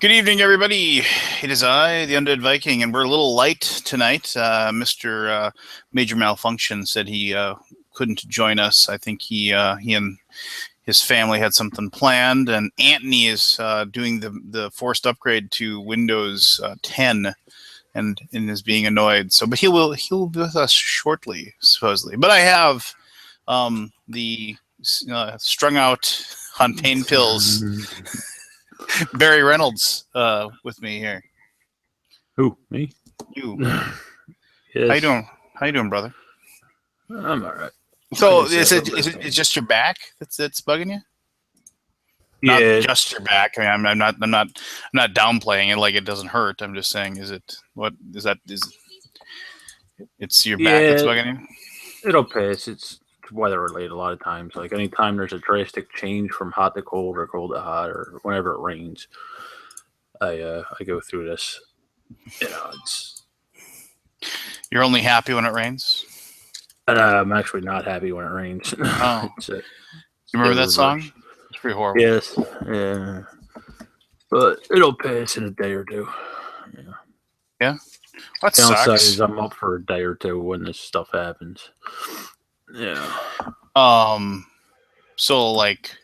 Good evening, everybody. It is I, the Undead Viking, and we're a little light tonight. Mr. Major Malfunction said he couldn't join us. I think he and his family had something planned, and Anthony is doing the forced upgrade to Windows 10 and is being annoyed. So, but he'll be with us shortly, supposedly. But I have the strung out on pain pills. Barry Reynolds with me here. Who? Me? You. Yes. How you doing, brother? I'm all right. So is it just your back that's bugging you? Yeah. Not just your back. I mean, I'm not downplaying it like it doesn't hurt. I'm just saying, it's your back that's bugging you? It'll pass. It's weather related a lot of times. Like anytime there's a drastic change from hot to cold or cold to hot or whenever it rains, I go through this. You're only happy when it rains? And I'm actually not happy when it rains. Oh. You remember that song? It's pretty horrible. Yes. Yeah. But it'll pass in a day or two. Yeah? That downside sucks. is I'm up for a day or two when this stuff happens. Yeah. So like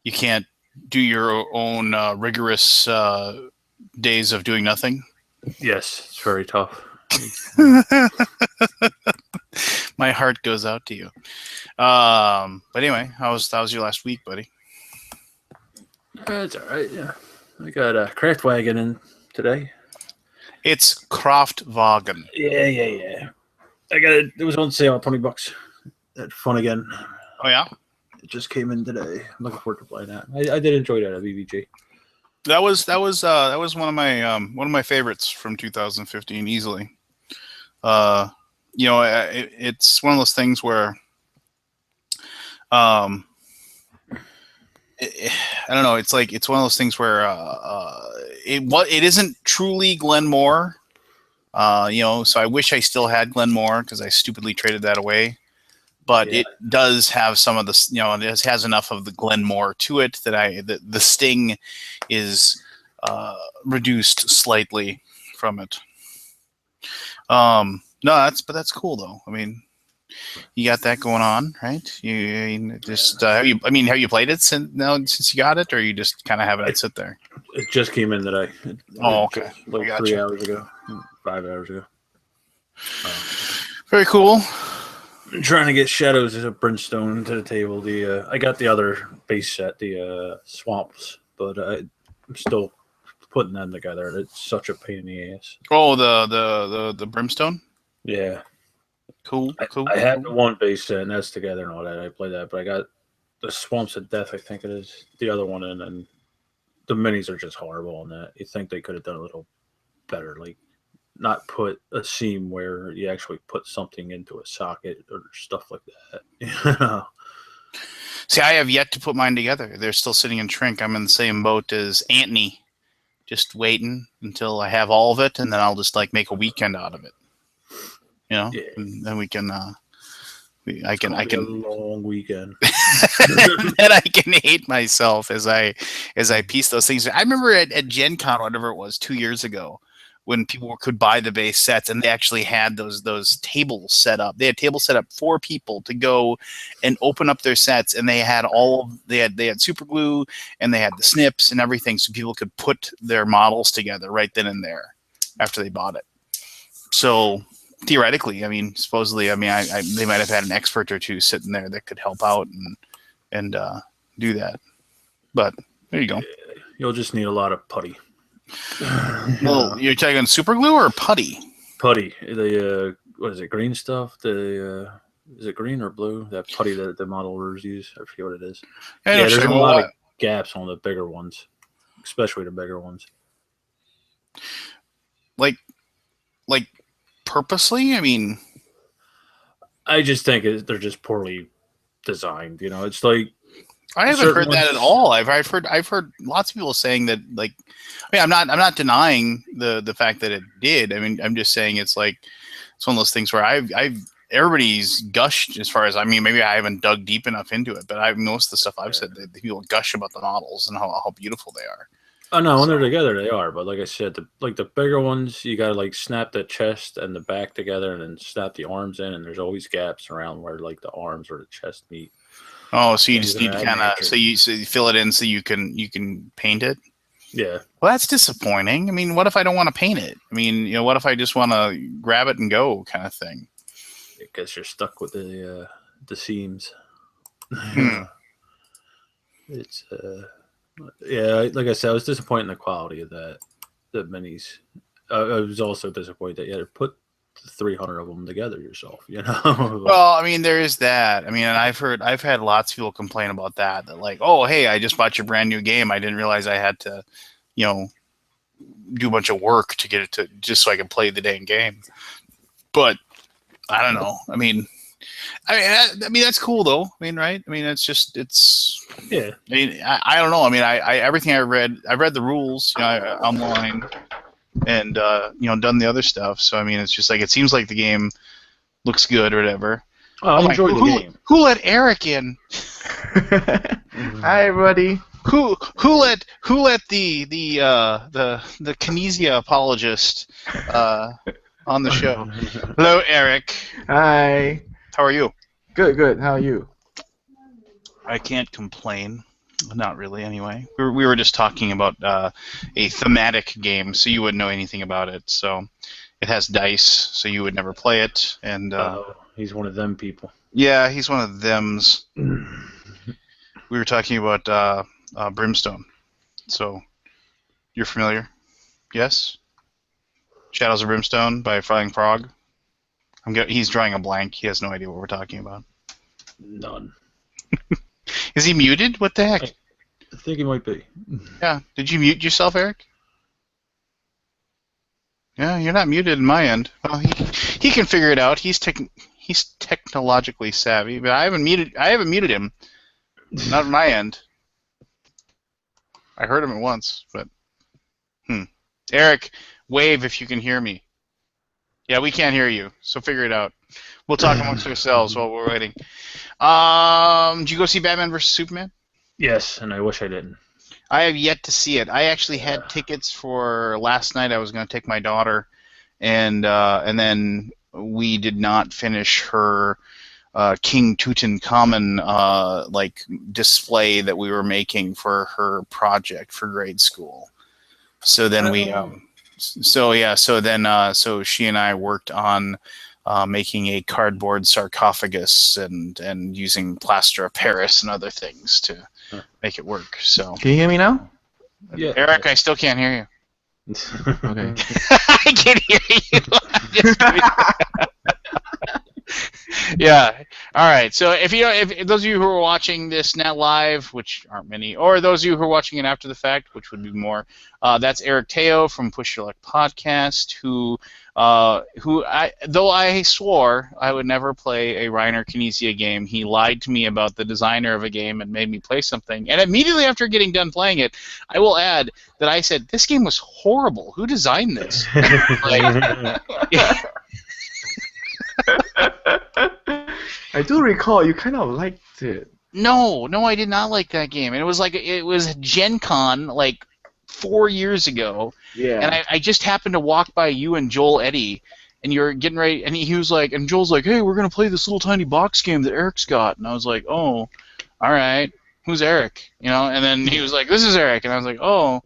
you can't do your own rigorous days of doing nothing? Yes, it's very tough. My heart goes out to you. But anyway, how was your last week, buddy? It's all right. Yeah, I got a craft wagon in today. It's Kraftwagen. Yeah. I got it. It was on sale, $20. Had fun again. Oh yeah, it just came in today. I'm looking forward to playing that. I did enjoy that at BBG. That was one of my favorites from 2015 easily. It's one of those things where I don't know. It's like it's one of those things where it isn't truly Glen Moore. So I wish I still had Glen Moore because I stupidly traded that away. But it does have some of the, it has enough of the Glen Moore to it that the sting is reduced slightly from it. No, that's cool though. I mean, you got that going on, right? Have you played it since you got it, or you just kind of have it sit there? It just came in today. Oh, okay. Like 3 hours ago, 5 hours ago. Very cool. I'm trying to get Shadows as a Brimstone to the table. I got the other base set, the Swamps, but I'm still putting them together. It's such a pain in the ass. Oh, the Brimstone? Yeah. Cool. I had the one base set, and that's together and all that. I played that, but I got the Swamps of Death, I think it is, the other one, and then the minis are just horrible on that. You think they could have done a little better, like not put a seam where you actually put something into a socket or stuff like that. See, I have yet to put mine together. They're still sitting in shrink. I'm in the same boat as Anthony, just waiting until I have all of it, and then I'll just like make a weekend out of it. And then we can. I can a long weekend. And I can hate myself as I piece those things. I remember at Gen Con, whatever it was, 2 years ago, when people could buy the base sets, and they actually had those tables set up. They had tables set up for people to go and open up their sets, and they had they had super glue, and they had the snips and everything, so people could put their models together right then and there after they bought it. So theoretically, I mean, supposedly, I mean, they might have had an expert or two sitting there that could help out and do that. But there you go. You'll just need a lot of putty. Well, you're talking super glue or putty? Putty. The what is it? Green stuff. Is it green or blue? That putty that the modelers use. I forget what it is. There's a lot of gaps on the bigger ones, especially the bigger ones. Like purposely? I mean, I just think they're just poorly designed. It's like I haven't heard that at all. I've heard lots of people saying that. Like, I mean, I'm not denying the fact that it did. I mean, I'm just saying it's one of those things where I've everybody's gushed as far as, I mean, maybe I haven't dug deep enough into it, but most of the stuff I've said, that people gush about the models and how beautiful they are. Oh no, when So- they're together they are, but like I said, the bigger ones you gotta like snap the chest and the back together and then snap the arms in, and there's always gaps around where like the arms or the chest meet. Oh, so you Things just of need to that kind of nature. so you fill it in so you can paint it. Yeah. Well, that's disappointing. I mean, what if I don't want to paint it? I mean, what if I just want to grab it and go kind of thing? I guess you're stuck with the seams. Hmm. It's yeah, like I said, I was disappointed in the quality of the minis. I was also disappointed that you had to put 300 of them together yourself. Well, I mean, there is that. I mean, and I've had lots of people complain about that. That like, oh, hey, I just bought your brand new game. I didn't realize I had to, do a bunch of work to get it to just so I could play the dang game. But I don't know. I mean, that's cool though. I mean, right? I mean, it's. Yeah. I mean, I don't know. I mean, I everything I've read the rules, online, and done the other stuff. So I mean, it's just like it seems like the game looks good or whatever. Oh, I enjoyed the game. Who let Eric in? Hi, everybody. Who let the kinesia apologist on the show? Hello, Eric. Hi. How are you? Good. How are you? I can't complain. Not really, anyway. We were just talking about a thematic game, so you wouldn't know anything about it. So it has dice, so you would never play it. And he's one of them people. yeah, he's one of them's. We were talking about Brimstone. So you're familiar? Yes? Shadows of Brimstone by Flying Frog. He's drawing a blank. He has no idea what we're talking about. None. Is he muted? What the heck? I think he might be. Yeah. Did you mute yourself, Eric? Yeah, you're not muted in my end. Well, he can figure it out. He's technologically savvy, but I haven't muted him. Not on my end. I heard him at once, but Eric, wave if you can hear me. Yeah, we can't hear you, so figure it out. We'll talk amongst ourselves while we're waiting. Did you go see Batman vs Superman? Yes, and I wish I didn't. I have yet to see it. I actually had tickets for last night. I was going to take my daughter, and then we did not finish her King Tutankhamun display that we were making for her project for grade school. So then so she and I worked on making a cardboard sarcophagus and using plaster of Paris and other things to make it work. So Can you hear me now? Yeah. Eric, I still can't hear you. Okay. I can hear you. I'm just kidding. Yeah. All right. So if those of you who are watching this now live, which aren't many, or those of you who are watching it after the fact, which would be more, that's Eric Teo from Push Your Luck Podcast, though I swore I would never play a Reiner Knizia game, he lied to me about the designer of a game and made me play something. And immediately after getting done playing it, I will add that I said, this game was horrible. Who designed this? Yeah. I do recall you kind of liked it. No, I did not like that game. And it was Gen Con like 4 years ago. Yeah. And I just happened to walk by you and Joel Eddy, and you're getting ready, and he was like, and Joel's like, hey, we're gonna play this little tiny box game that Eric's got, and I was like, oh, all right, who's Eric? And then he was like, this is Eric, and I was like, oh,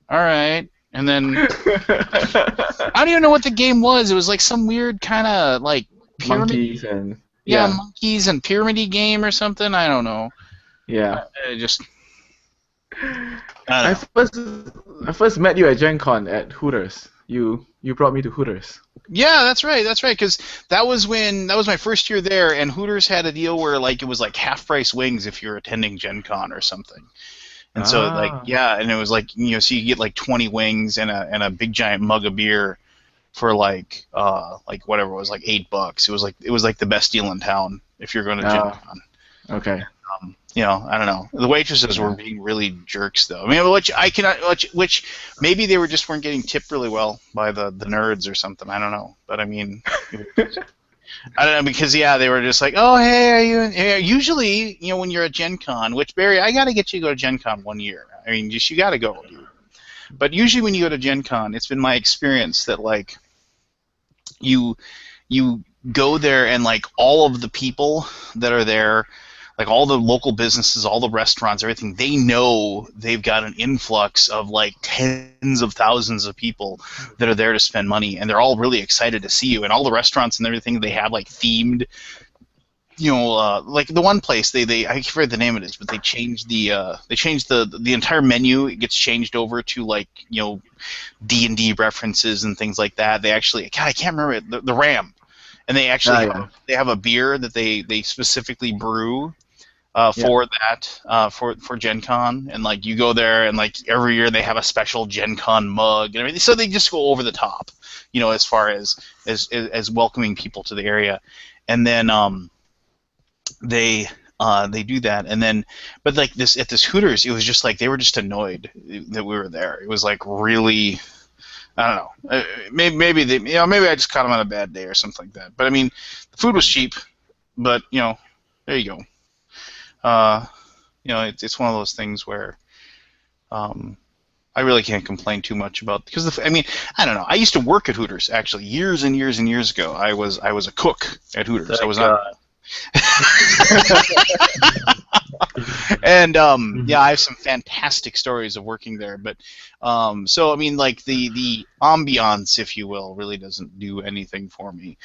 all right, and then I don't even know what the game was. It was like some weird kind of like pyramid. Monkeys and Yeah, monkeys and pyramid game or something. I don't know. yeah. I first met you at Gen Con at Hooters. You brought me to Hooters. Yeah, that's right. Because that was my first year there, and Hooters had a deal where it was like half price wings if you're attending Gen Con or something. And so and it was so you get like 20 wings and a big giant mug of beer for like whatever it was, like $8. It was like the best deal in town if you're going to Gen Con. Okay. I don't know. The waitresses were being really jerks, though. I mean, which maybe they weren't getting tipped really well by the nerds or something. I don't know. But I mean, I don't know, because they were just like, oh, hey, are you? Usually, when you're at Gen Con, which Barry, I got to get you to go to Gen Con one year. I mean, you got to go, dude. But usually when you go to Gen Con, it's been my experience that like you go there and like all of the people that are there, like all the local businesses, all the restaurants, everything, they know they've got an influx of like tens of thousands of people that are there to spend money, and they're all really excited to see you. And all the restaurants and everything, they have like themed, like the one place they I forget the name of it is, but they changed the entire menu. It gets changed over to like D&D references and things like that. They actually, God, I can't remember it, the Ram, and they actually they have a beer that they specifically brew for that for Gen Con, and like you go there and like every year they have a special Gen Con mug and everything. So they just go over the top, as far as welcoming people to the area, and then they do that, and then but like this at this Hooters, it was just like they were just annoyed that we were there. It was like really, I don't know, maybe they maybe I just caught them on a bad day or something like that. But I mean, the food was cheap, but there you go. It's one of those things where I really can't complain too much about, because I mean, I don't know. I used to work at Hooters actually years and years and years ago. I was a cook at Hooters. I was not. And I have some fantastic stories of working there, but so I mean, like the ambiance, if you will, really doesn't do anything for me,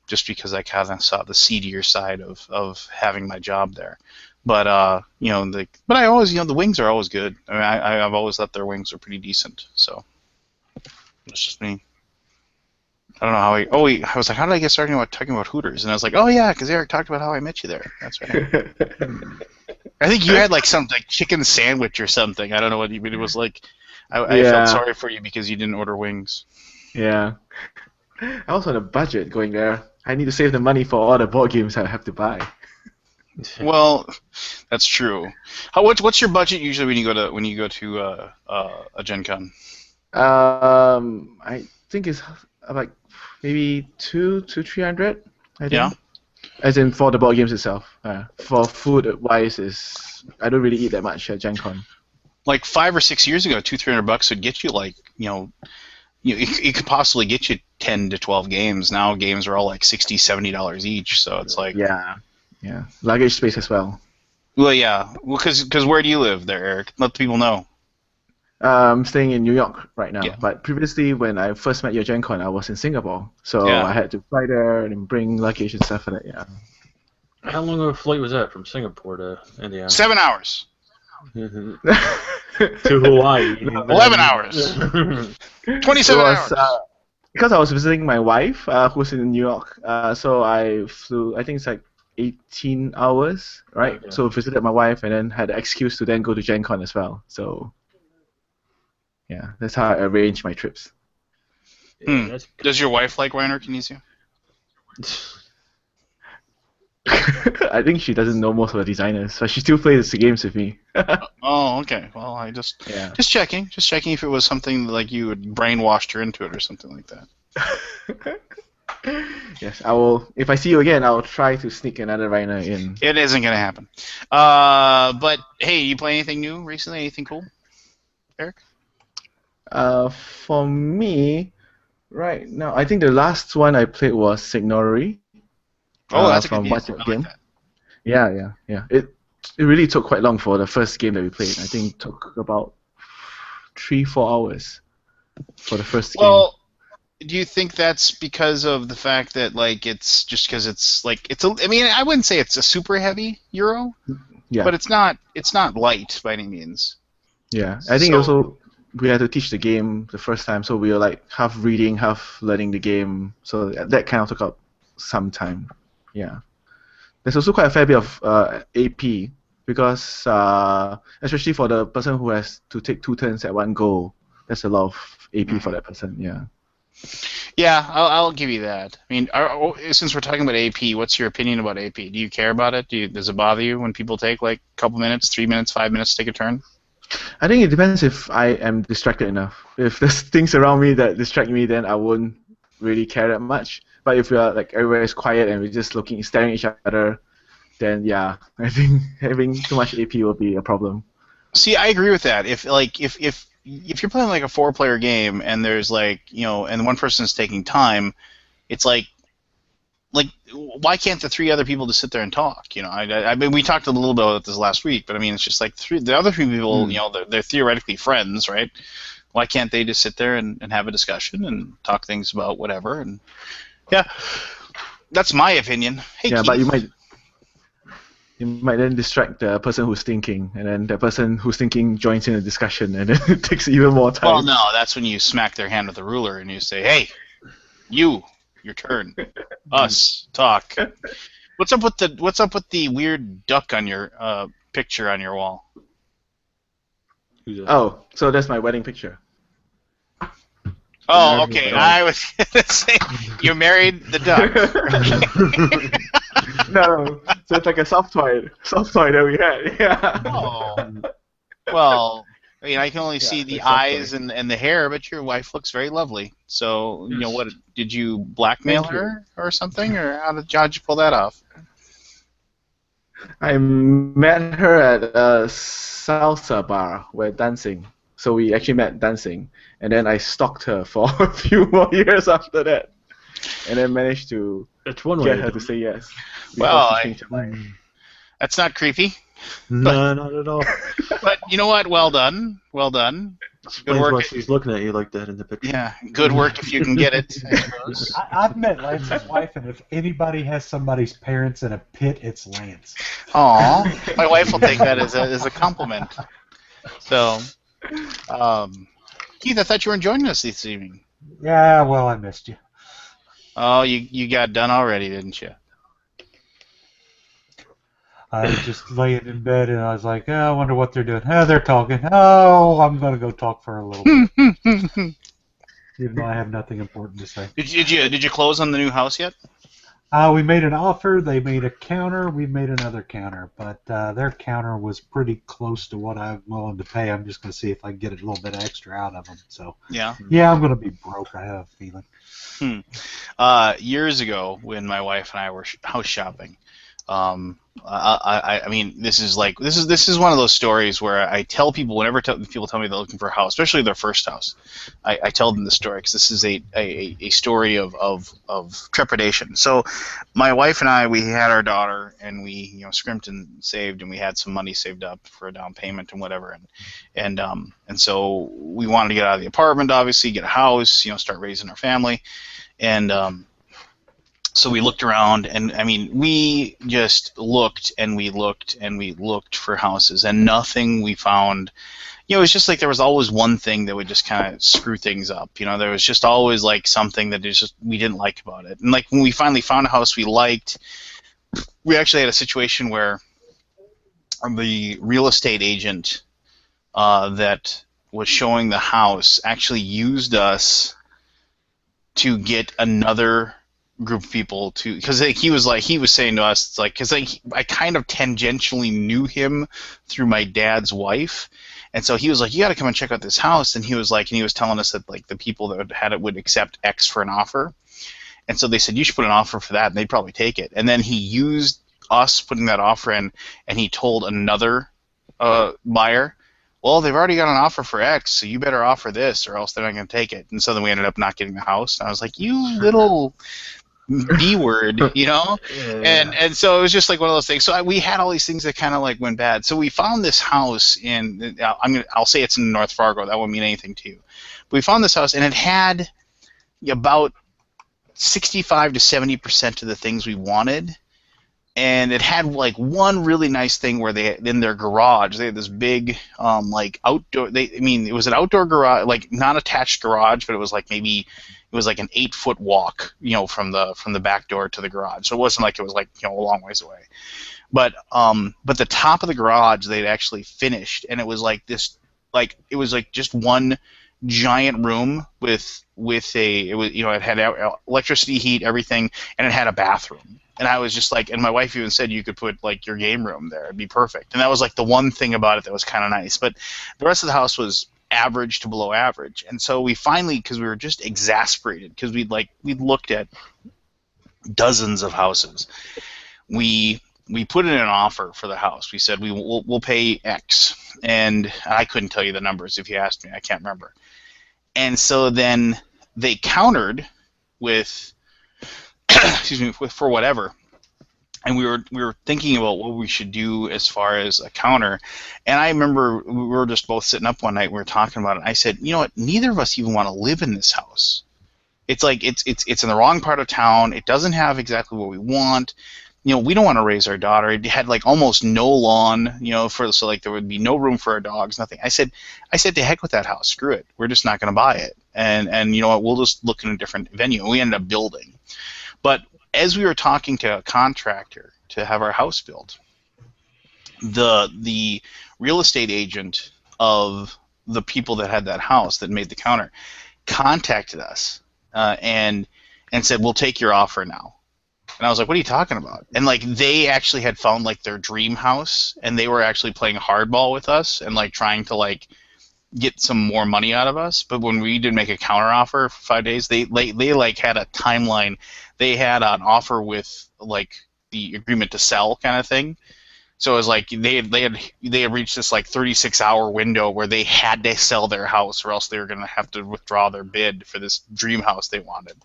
just because I kind of saw the seedier side of having my job there. But but I always, the wings are always good. I mean, I've always thought their wings are pretty decent. So that's just me. I don't know how I was like, how did I get started talking about Hooters? And I was like, oh yeah, because Eric talked about how I met you there. That's right. I think you had like some like chicken sandwich or something. I don't know what it was like. I felt sorry for you because you didn't order wings. Yeah. I was on a budget going there. I need to save the money for all the board games I have to buy. Well, that's true. What's your budget usually when you go to a Gen Con? I think it's like maybe 200 to 300. I think. Yeah. As in for the board games itself. For food wise, I don't really eat that much at Gen Con. Like 5 or 6 years ago, $200-300 would get you like it could possibly get you 10 to 12 games. Now games are all like $60-70 each, so it's like yeah, luggage space as well. Well, yeah, because where do you live there, Eric? Let the people know. I'm staying in New York right now, but previously when I first met you at Gen Con, I was in Singapore, so I had to fly there and bring luggage and stuff for that. Yeah. How long of a flight was that from Singapore to Indiana? 7 hours. To Hawaii. 11 hours. 27 hours. Because I was visiting my wife, who's in New York, so I flew. I think it's like 18 hours, right? Okay. So visited my wife and then had the excuse to then go to Gen Con as well. So yeah, that's how I arrange my trips. Does your wife like Reiner Knizia? I think she doesn't know most of the designers, so she still plays the games with me. Oh, okay. Well, I just checking if it was something like you had brainwashed her into it or something like that. Yes, I will. If I see you again, I will try to sneak another Reiner in. It isn't gonna happen. But hey, you play anything new recently? Anything cool, Eric? For me, right now, I think the last one I played was Signory. Oh, that's a good game. Like that. Yeah. It really took quite long for the first game that we played. I think it took about 3-4 hours for the first game. Well, do you think that's because of the fact that like it's just because it's like I mean, I wouldn't say it's a super heavy Euro. Yeah. But it's not light by any means. Yeah, I think also we had to teach the game the first time, so we were like half reading, half learning the game. So that kind of took up some time. Yeah. There's also quite a fair bit of AP because especially for the person who has to take 2 turns at one go, there's a lot of AP for that person. Yeah. Yeah, I'll give you that. I mean, since we're talking about AP, what's your opinion about AP? Do you care about it? Does it bother you when people take like a couple minutes, 3 minutes, 5 minutes to take a turn? I think it depends if I am distracted enough. If there's things around me that distract me, then I won't really care that much. But if we are like everywhere is quiet and we're just staring at each other, then yeah, I think having too much AP will be a problem. See, I agree with that. If you're playing like a 4-player game and there's like and one person's taking time, it's like why can't the 3 other people just sit there and talk? I mean, we talked a little bit about this last week, but I mean, it's just like the other 3 people, they're theoretically friends, right? Why can't they just sit there and have a discussion and talk things about whatever? And yeah, that's my opinion. Hey, yeah, Keith. but you might then distract the person who's thinking, and then the person who's thinking joins in the discussion, and then it takes even more time. Well, no, that's when you smack their hand with a ruler and you say, "Hey, your turn. Us talk." What's up with the weird duck on your picture on your wall? Oh, so that's my wedding picture. Oh, okay. I was gonna say you married the duck. No, so it's like a soft toy that we had. Yeah. Oh. Well, I mean, I can only see the eyes and the hair, but your wife looks very lovely. So, what did you blackmail her or something, or how'd you pull that off? I met her at a salsa bar where dancing. So we actually met dancing, and then I stalked her for a few more years after that, and then managed to get her to say yes. Well, that's not creepy. No, not at all. But you know what? Well done. Well done. Good work. Why she's looking at you like that in the picture. Yeah, good work if you can get it, I suppose. I've met Lance's wife, and if anybody has somebody's parents in a pit, it's Lance. Aw, my wife will take that as a compliment. So, Keith, I thought you weren't joining us this evening. Yeah, well, I missed you. Oh, you got done already, didn't you? I was just laying in bed, and I was like, oh, I wonder what they're doing. Oh, they're talking. Oh, I'm going to go talk for a little bit. Even though I have nothing important to say. Did you close on the new house yet? We made an offer. They made a counter. We made another counter. But their counter was pretty close to what I'm willing to pay. I'm just going to see if I can get a little bit extra out of them. So yeah, I'm going to be broke, I have a feeling. Years ago, when my wife and I were house shopping, I mean, this is one of those stories where I tell people whenever people tell me they're looking for a house, especially their first house, I tell them the story because this is a story of trepidation. So, my wife and I, we had our daughter, and we scrimped and saved, and we had some money saved up for a down payment and whatever, and so we wanted to get out of the apartment, obviously, get a house, start raising our family, and so we looked around, and I mean, we just looked and we looked and we looked for houses, and nothing we found. It was just like there was always one thing that would just kind of screw things up. There was just always like something that we didn't like about it. And like when we finally found a house we liked, we actually had a situation where the real estate agent that was showing the house actually used us to get another group of people to, because he was saying to us, it's like, because I kind of tangentially knew him through my dad's wife, and so he was like, you got to come and check out this house, and he was telling us that like the people that had it would accept X for an offer, and so they said you should put an offer for that, and they'd probably take it, and then he used us putting that offer in, and he told another buyer, well, they've already got an offer for X, so you better offer this, or else they're not going to take it, and so then we ended up not getting the house, and I was like, you little B word, Yeah. and so it was just like one of those things. So we had all these things that kind of like went bad. So we found this house I'll say it's in North Fargo. That won't mean anything to you. But we found this house, and it had about 65 to 70% of the things we wanted, and it had like one really nice thing where in their garage they had this big like outdoor. It was an outdoor garage, like not attached garage, but it was like maybe. It was like an 8-foot walk, from the back door to the garage. So it wasn't like it was like a long ways away. But the top of the garage they'd actually finished, and it was like this, like it was like just one giant room with it had electricity, heat, everything, and it had a bathroom. And I was just like, and my wife even said you could put like your game room there, it'd be perfect. And that was like the one thing about it that was kind of nice. But the rest of the house was average to below average, and so we finally, because we were just exasperated, because we'd looked at dozens of houses. We put in an offer for the house. We said we'll pay X, and I couldn't tell you the numbers if you asked me. I can't remember. And so then they countered with, excuse me, for whatever. And we were thinking about what we should do as far as a counter. And I remember we were just both sitting up one night. We were talking about it. And I said, you know what? Neither of us even want to live in this house. It's like it's in the wrong part of town. It doesn't have exactly what we want. You know, we don't want to raise our daughter. It had like almost no lawn. You know, so like there would be no room for our dogs. Nothing. I said to heck with that house. Screw it. We're just not going to buy it. And you know what? We'll just look in a different venue. And we ended up building. But as we were talking to a contractor to have our house built, the real estate agent of the people that had that house that made the counter contacted us and said, we'll take your offer now. And I was like, what are you talking about? And like they actually had found like their dream house, and they were actually playing hardball with us and like trying to like get some more money out of us. But when we did make a counter offer for 5 days, they like had a timeline. They had an offer with like the agreement to sell kind of thing. So it was like they had reached this like 36-hour window where they had to sell their house, or else they were going to have to withdraw their bid for this dream house they wanted.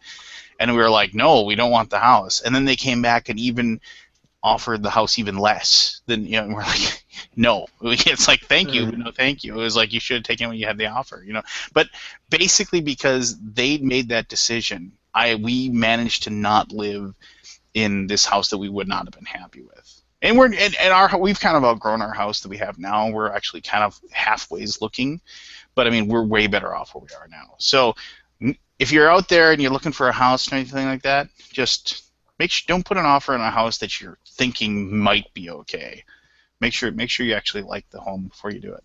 And we were like, no, we don't want the house. And then they came back and even offered the house even less than, you know, and we're like, no. It's like, thank you, no thank you. It was like, you should have taken when you had the offer, you know. But basically because they made that decision, we managed to not live in this house that we would not have been happy with. And we've kind of outgrown our house that we have now. We're actually kind of halfways looking, but I mean, we're way better off where we are now. So if you're out there and you're looking for a house or anything like that, just don't put an offer on a house that you're thinking might be okay. Make sure you actually like the home before you do it.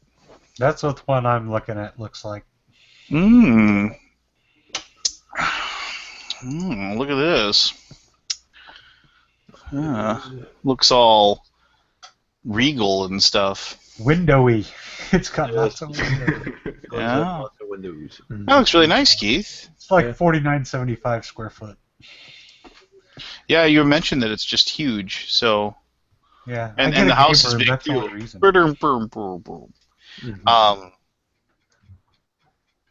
That's what the one I'm looking at looks like. Look at this. Looks all regal and stuff. Windowy. It's got lots of windows. Yeah. Lots of windows. That looks really nice, Keith. It's like 49.75 square foot. Yeah, you mentioned that it's just huge. So. Yeah. And the house is big. That's the only reason.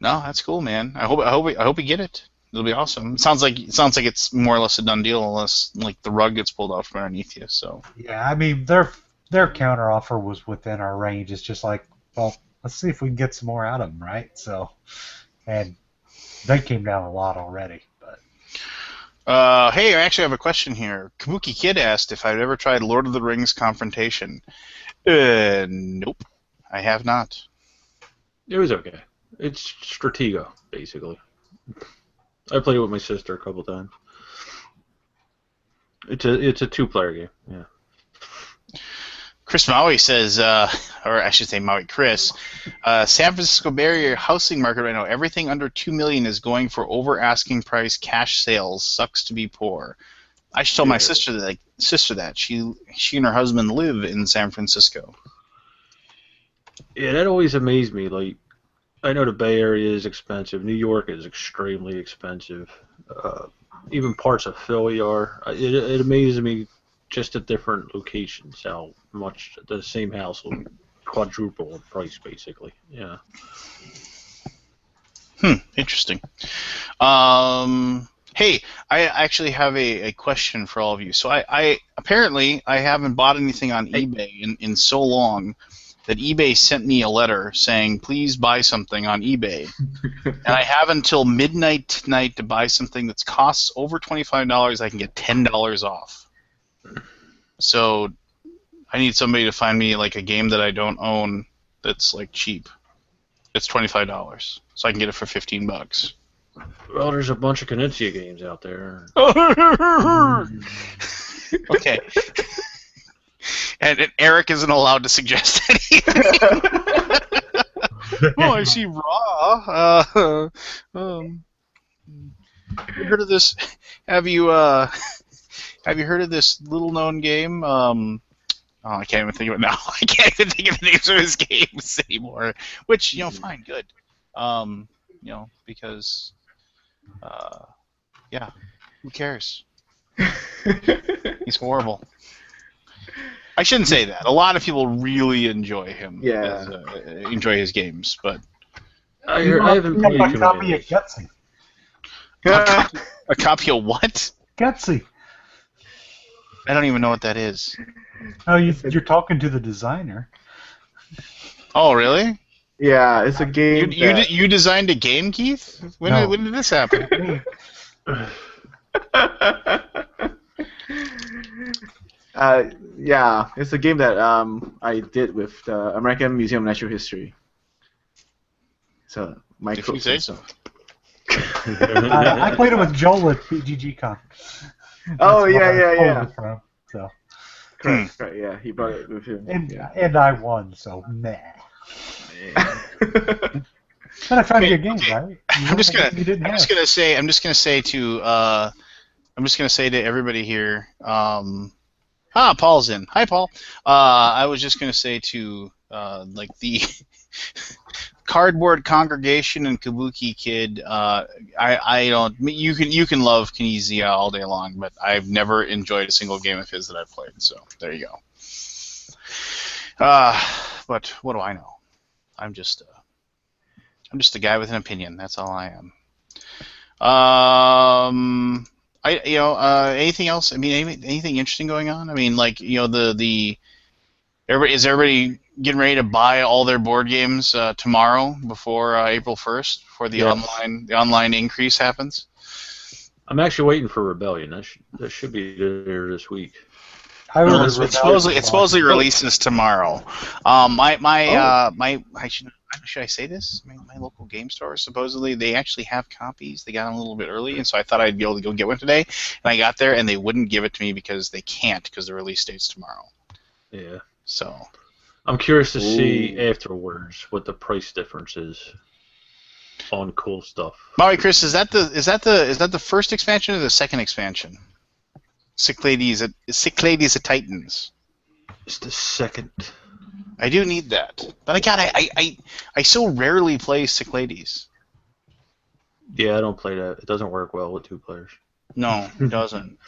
No, that's cool, man. I hope you get it. It'll be awesome. It sounds like it's more or less a done deal, unless like the rug gets pulled out from underneath you. So. Yeah, I mean their counter offer was within our range. It's just like, well, let's see if we can get some more out of them, right? So, and they came down a lot already. But hey, I actually have a question here. Kabuki Kid asked if I'd ever tried Lord of the Rings Confrontation. Nope, I have not. It was okay. It's Stratego, basically. I played it with my sister a couple times. It's a 2-player game. Yeah. Chris Maui says, or I should say Maui Chris, San Francisco Bay Area housing market right now, everything under $2 million is going for over asking price cash sales. Sucks to be poor. I should tell my sister that she and her husband live in San Francisco. Yeah, that always amazed me. Like, I know the Bay Area is expensive. New York is extremely expensive. Even parts of Philly are. It amazes me just at different locations how much the same house will quadruple in price, basically. Yeah. Interesting. Hey, I actually have a question for all of you. So I apparently I haven't bought anything on eBay in so long that eBay sent me a letter saying, please buy something on eBay. And I have until midnight tonight to buy something that costs over $25. I can get $10 off. So I need somebody to find me like a game that I don't own that's like cheap. It's $25, so I can get it for $15. Well, there's a bunch of Knizia games out there. Okay. And Eric isn't allowed to suggest anything. Oh, I see Raw. Have you heard of this? Have you heard of this little-known game? I can't even think of it now. I can't even think of the names of his games anymore. Which, fine, good. Because, yeah, who cares? He's horrible. I shouldn't say that. A lot of people really enjoy him. Yeah. Enjoy his games, but I haven't played a too copy many. of Gutsy. a copy of what? Gutsy. I don't even know what that is. Oh, you're talking to the designer. Oh, really? Yeah, it's a game. You designed a game, Keith? When did this happen? Yeah, it's a game that I did with the American Museum of Natural History. So my If you say so. I played it with Joel at PGG-Con. Oh yeah. So. Correct. Yeah, he brought it with him. And I won, so meh. But I tried to get games, right? I'm just gonna say to everybody here. Paul's in. Hi, Paul. I was just gonna say to like the Cardboard Congregation and Kabuki Kid. I don't. You can love Kinesia all day long, but I've never enjoyed a single game of his that I've played. So there you go. But what do I know? I'm just a guy with an opinion. That's all I am. Anything else? I mean, anything interesting going on? I mean, like, is everybody getting ready to buy all their board games tomorrow before April 1st, before the online increase happens? I'm actually waiting for Rebellion. That should be there this week. It supposedly releases tomorrow. Should I say this? My local game store, supposedly they actually have copies. They got them a little bit early, and so I thought I'd be able to go get one today. And I got there, and they wouldn't give it to me because they can't, because the release date's tomorrow. Yeah. So I'm curious to see afterwards what the price difference is on cool stuff. Maui, Chris, is that the first expansion or the second expansion? Sick Ladies at Titans. It's the second. I do need that, but I so rarely play Sick Ladies. Yeah, I don't play that. It doesn't work well with 2 players. No, it doesn't.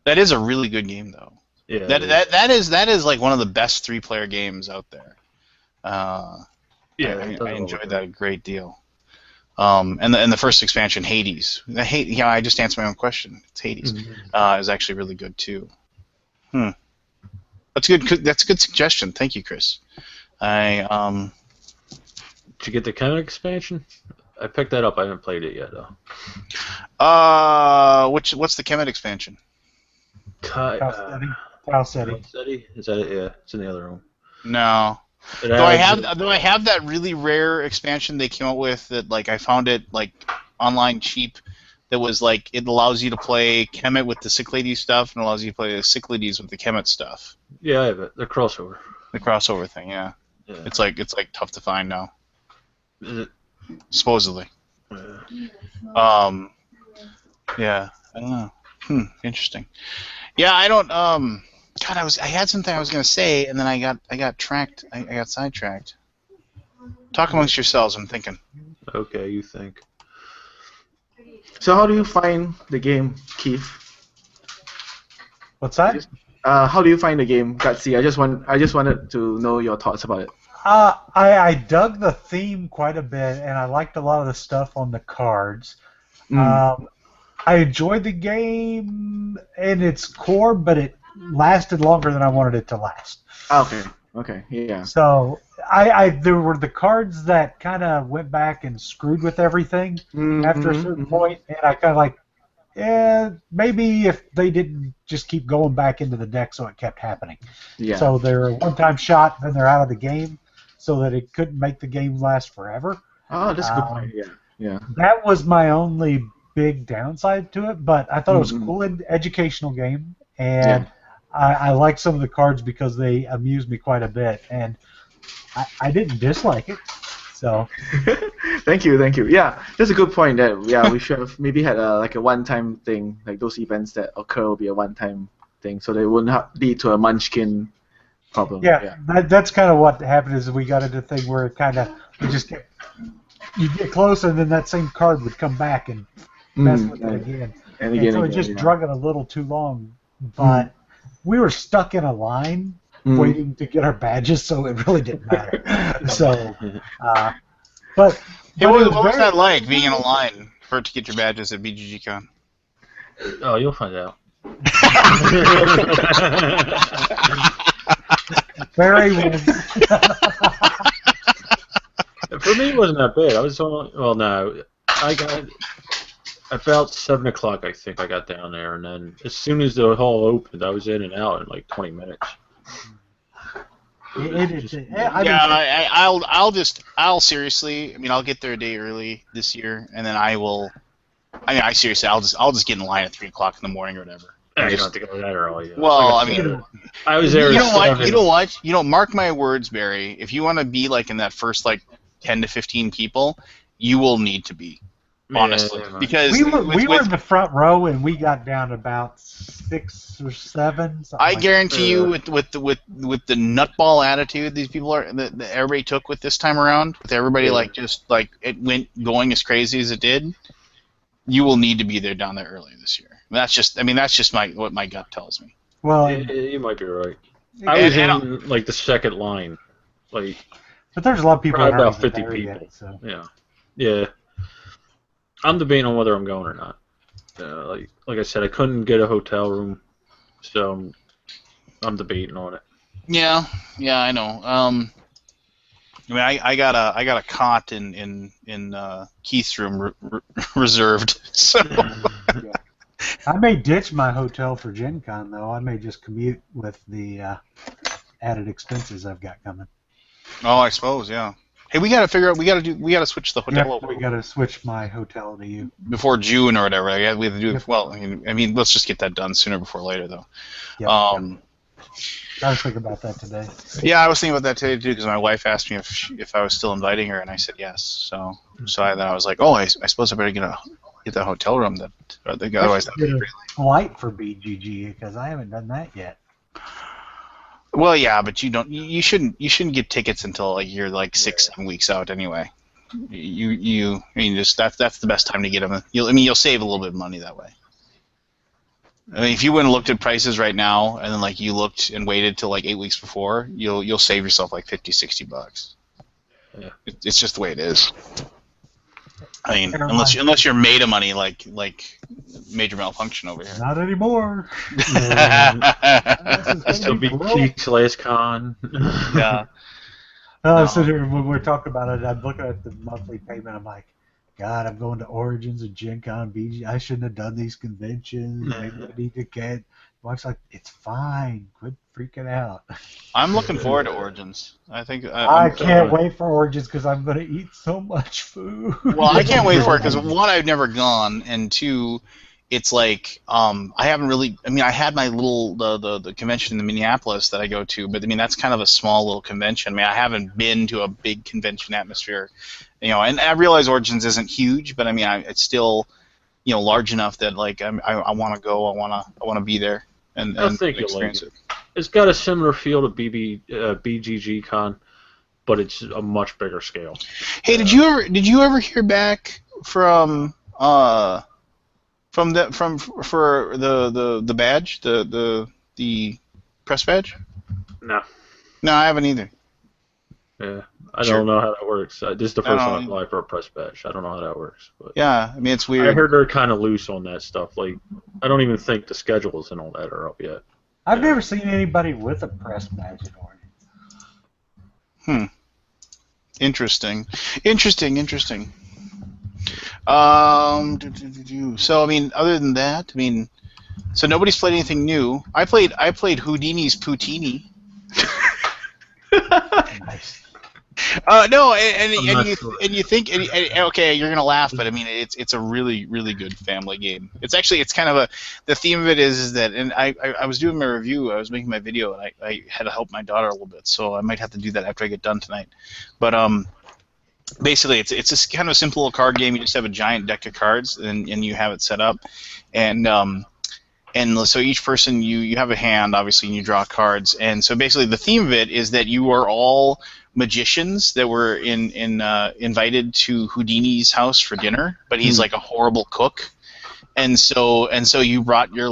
That is a really good game, though. Yeah. That is like one of the best 3-player games out there. I enjoyed that a great deal. And the first expansion, Hades. I just answered my own question. It's Hades. Is actually really good too. That's good. That's a good suggestion. Thank you, Chris. Did you get the Kemet expansion? I picked that up. I haven't played it yet though. What's the Kemet expansion? Tau City. Is that it? Yeah, it's in the other room. No. Do I have that really rare expansion they came out with that, like, I found it like online cheap, that was like, it allows you to play Kemet with the Sick Ladies stuff and allows you to play the Sick Ladies with the Kemet stuff. Yeah, I have it. The crossover. The crossover thing, yeah. It's like tough to find now. Is it? Supposedly. Yeah, I don't know. Interesting. Yeah, I don't God, I had something I was gonna say, and then I got tracked. I got sidetracked. Talk amongst yourselves. I'm thinking. Okay, you think. So how do you find the game, Keith? What's that? How do you find the game, Gutsy? I just wanted to know your thoughts about it. I dug the theme quite a bit, and I liked a lot of the stuff on the cards. I enjoyed the game in its core, but it lasted longer than I wanted it to last. Okay, yeah. So there were the cards that kind of went back and screwed with everything after a certain point, and I kind of like, maybe if they didn't just keep going back into the deck so it kept happening. Yeah. So they're a one-time shot, then they're out of the game, so that it couldn't make the game last forever. Oh, that's a good point. Yeah. That was my only big downside to it, but I thought it was a cool educational game, and I liked some of the cards because they amused me quite a bit, and I didn't dislike it. So. Thank you. Yeah, that's a good point. That we should have maybe had a one-time thing, like those events that occur will be a one-time thing, so they wouldn't lead to a munchkin problem. Yeah. That's kind of what happened. Is we got into a thing where it kind of you get close, and then that same card would come back and mess with it again. And so it just drug it a little too long. But we were stuck in a line waiting to get our badges, so it really didn't matter. So, but what was that like, being in a line to get your badges at BGGCon? Oh, you'll find out. Very well. For me, it wasn't that bad. I was I got about 7 o'clock. I think I got down there, and then as soon as the hall opened, I was in and out in like 20 minutes. I'll seriously. I mean, I'll get there a day early this year, and then I'll just get in line at 3 o'clock in the morning or whatever. You don't have to go that early. Well, I was there. You know what? Mark my words, Barry. If you want to be like in that first like 10 to 15 people, you will need to be. Honestly, because we were in the front row and we got down to about 6 or 7. I guarantee you, with the nutball attitude these people that everybody took with this time around, with everybody just it went going as crazy as it did, you will need to be down there early this year. That's just what my gut tells me. Well, you might be right. I was in like the second line, but there's a lot of people. About 50 people. Yet, so. Yeah. I'm debating on whether I'm going or not. Like I said, I couldn't get a hotel room, so I'm debating on it. Yeah, I know. I got a cot in Keith's room reserved. So I may ditch my hotel for Gen Con though. I may just commute with the added expenses I've got coming. Oh, I suppose, yeah. Hey, we gotta switch the hotel over. We gotta switch my hotel to you before June or whatever. We have to do it. Well, I mean, let's just get that done sooner before later, though. Yep. I was thinking about that today. Yeah, I was thinking about that today too, because my wife asked me if I was still inviting her, and I said yes. So then I was like, oh, I suppose I better get that hotel room. Otherwise, that would be really flight for BGG because I haven't done that yet. Well, yeah, but you shouldn't get tickets until you're 6-7 weeks out anyway. That's the best time to get them. You'll save a little bit of money that way. I mean, if you went and looked at prices right now, and then you looked and waited till 8 weeks before, you'll save yourself $50-$60. Yeah, it's just the way it is. I mean, unless you're made of money like Major Malfunction over here. Not anymore. This will be Keith's last con. Yeah. So when we're talking about it, I'm looking at the monthly payment. I'm like, God, I'm going to Origins and Gen Con, BG. I shouldn't have done these conventions. Maybe I need to get. Wife's like, it's fine. Quit freaking out. I'm looking forward to Origins. I can't wait for Origins because I'm going to eat so much food. Well, I can't wait for it because one, I've never gone, and two, it's I haven't really. I mean, I had my little the convention in Minneapolis that I go to, but I mean that's kind of a small little convention. I mean, I haven't been to a big convention atmosphere, and I realize Origins isn't huge, but I mean it's still, large enough that I want to go. I want to be there and experience it. It's got a similar feel to BGG Con, but it's a much bigger scale. Hey, did you ever hear back from the badge, the press badge? No, I haven't either. Yeah, I don't know how that works. This is the first time I applied for a press badge. I don't know how that works. But yeah, I mean it's weird. I heard they're kind of loose on that stuff. I don't even think the schedules and all that are up yet. I've never seen anybody with a press badge at Origins. Interesting. So I mean, other than that, so nobody's played anything new. I played Houdini's Poutini. Nice. No, and you think okay, you're gonna laugh, but I mean it's a really really good family game. It's kind of the theme of it is that, and I was doing my review, I was making my video, and I had to help my daughter a little bit, so I might have to do that after I get done tonight. But basically it's a kind of a simple little card game. You just have a giant deck of cards, and you have it set up, and so each person you have a hand obviously, and you draw cards, and so basically the theme of it is that you are all magicians that were invited to Houdini's house for dinner, but he's like a horrible cook, And so you brought your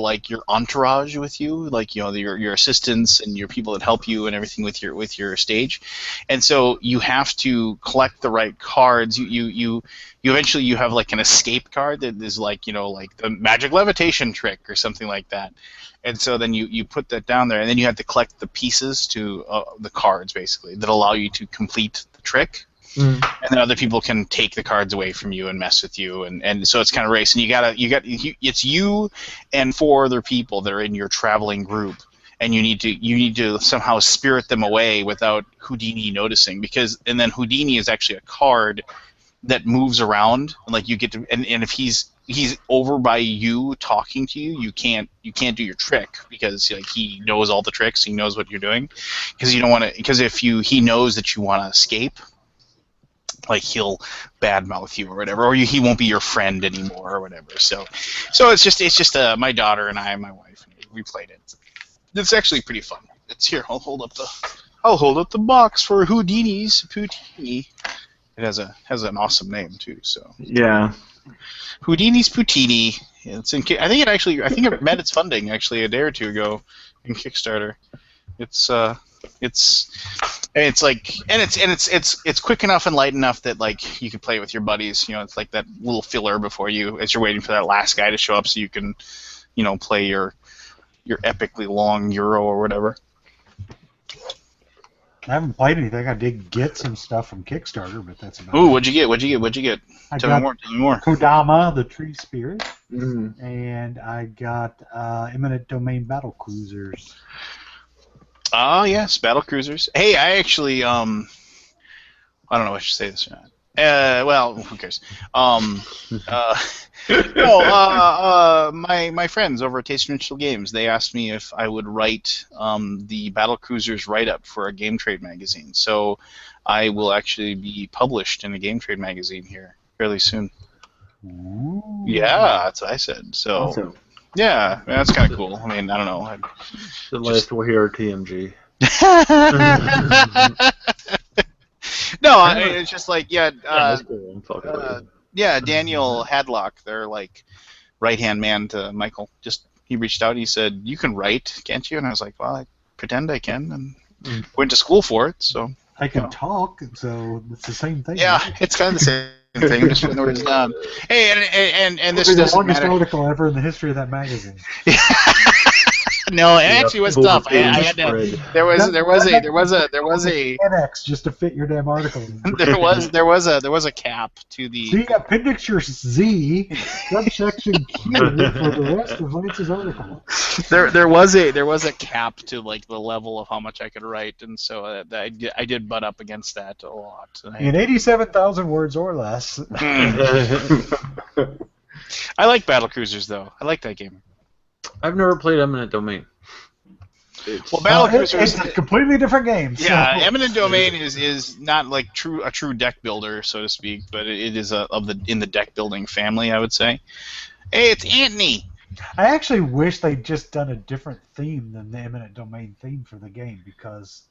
entourage with you, like your assistants and your people that help you and everything with your stage, and so you have to collect the right cards. You eventually you have like an escape card that is like like the magic levitation trick or something like that, and so then you put that down there, and then you have to collect the pieces to the cards basically that allow you to complete the trick. And then other people can take the cards away from you and mess with you, and so it's kind of race. And it's you and 4 other people that are in your traveling group, and you need to somehow spirit them away without Houdini noticing, and then Houdini is actually a card that moves around, and like you get to, and if he's over by you talking to you, you can't do your trick because like he knows all the tricks, he knows what you're doing, because you don't want to, because if he knows that you want to escape, like he'll badmouth you or whatever, or he won't be your friend anymore or whatever. So it's just my daughter and I and my wife, we played it. It's actually pretty fun. It's here. I'll hold up the box for Houdini's Poutini. It has an awesome name too. So Yeah. Houdini's Poutini. It's in. I think it met its funding actually a day or two ago in Kickstarter. It's quick enough and light enough that like you can play it with your buddies. It's like that little filler before as you're waiting for that last guy to show up, so you can, play your epically long Euro or whatever. I haven't played anything. I did get some stuff from Kickstarter, but that's about Ooh, it. what'd you get? Tell me more. Kodama, the Tree Spirit, Mm. and I got Eminent Domain Battle Cruisers. Oh yes, battle cruisers. Hey, I actually I don't know if I should say this or not. Well, who cares? My friends over at Taste of Digital Games, they asked me if I would write the battle cruisers write-up for a Game Trade magazine. So I will actually be published in a Game Trade magazine here fairly soon. Ooh. Yeah, that's what I said. So. Awesome. Yeah, that's kind of cool. I mean, I don't know. The last we'll hear TMG. No, it's just like That's cool. I'm fucking with it. Daniel Hadlock, their like right-hand man to Michael. He reached out. He said, "You can write, can't you?" And I was like, "Well, I pretend I can," and went to school for it. So I can talk, so it's the same thing. yeah, right? it's kind of the same thing. I'm just putting the words down. Hey, and this It'll be the doesn't longest matter. article ever in the history of that magazine. No, it actually was tough. I had to. There was a 10x just to fit your damn article. there was a cap to the. See, appendix Z, subsection Q for the rest of Lance's article. There was a cap to like the level of how much I could write, and so I did butt up against that a lot. In 87,000 words or less. I like battle cruisers though. I like that game. I've never played Eminent Domain. Well, battle cruisers. It's a completely different game. Yeah, so. Eminent Domain is not like a true deck builder, so to speak, but it is in the deck building family, I would say. Hey, it's Anthony. I actually wish they'd just done a different theme than the Eminent Domain theme for the game because.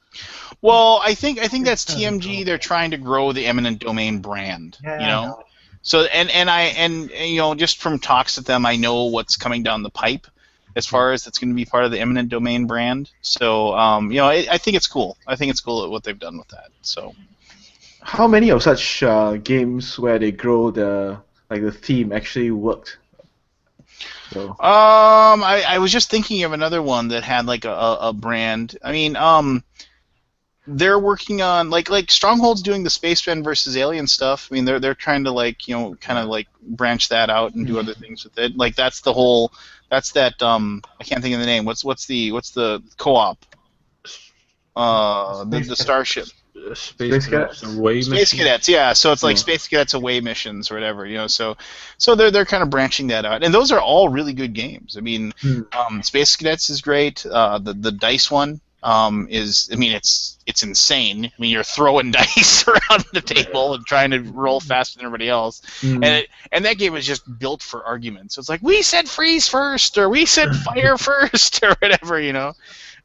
Well, I think that's TMG. They're trying to grow the Eminent Domain brand. Yeah, So and just from talks with them, I know what's coming down the pipe as far as it's going to be part of the Eminent Domain brand. So I think it's cool. I think it's cool what they've done with that. So how many of such games where they grow the theme actually worked? So. I was just thinking of another one that had like a brand. I mean, they're working on like Stronghold's doing the Spaceman versus Alien stuff. I mean, they're trying to kind of branch that out and do other things with it. Like that's that I can't think of the name. What's the co-op? The Starship. Space Cadets away Space Cadets, yeah. So it's like Space Cadets away missions or whatever, So they're kind of branching that out, and those are all really good games. I mean, Space Cadets is great. The dice one it's insane. I mean, you're throwing dice around the table and trying to roll faster than everybody else, and that game is just built for arguments. So it's like we said freeze first, or we said fire first, or whatever,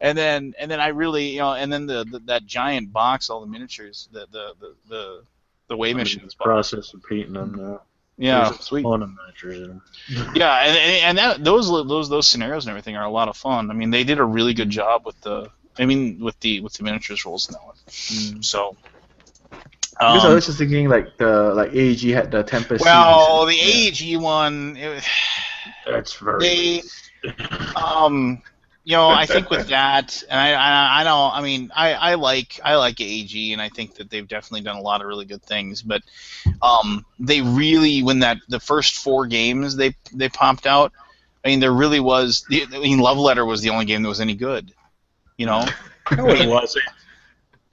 And then I really, and then that giant box, all the miniatures, the way missions. Process of repeating them now. Yeah, sweet. Yeah, and those scenarios and everything are a lot of fun. I mean, they did a really good job with the miniatures rules in that one. So. Because I was just thinking like AEG had the Tempest. Well, the AEG one, that's very. I think with that, and I know, I mean, I like AEG, and I think that they've definitely done a lot of really good things. But they really, when the first 4 games they pumped out, I mean, there really was. Love Letter was the only game that was any good. No, it wasn't.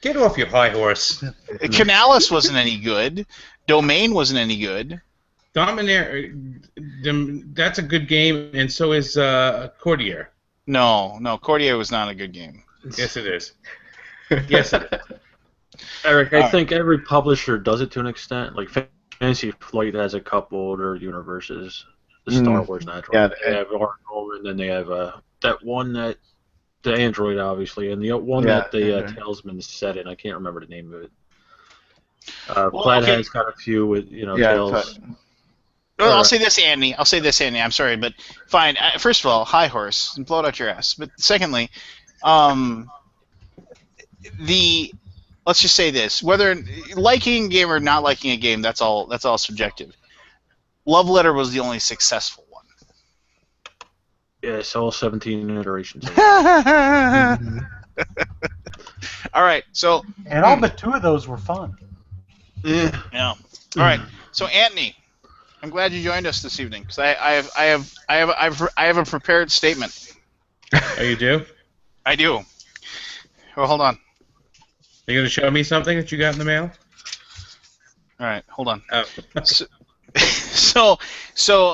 Get off your high horse. Canalis wasn't any good. Domain wasn't any good. Dominaire, that's a good game, and so is Courtier. No, Courtier was not a good game. Yes, it is. Yes, it is. Eric, I think every publisher does it to an extent. Like Fantasy Flight has a couple older universes. The Star Wars Natural. Yeah, they have Oracle, and then they have that one that the Android, obviously, and the one that the Talesman set in. I can't remember the name of it. Plaid has got a few with Tales. Well, I'll say this, Andy. I'm sorry, but fine. First of all, high horse and blow it out your ass. But secondly, let's just say this: whether liking a game or not liking a game, that's all subjective. Love Letter was the only successful one. Yes, all 17 iterations. All right, so and all but 2 of those were fun. Yeah. All right, so Anthony, I'm glad you joined us this evening because I have a prepared statement. Oh, you do? I do. Well, hold on. Are you going to show me something that you got in the mail? All right, hold on. Oh. So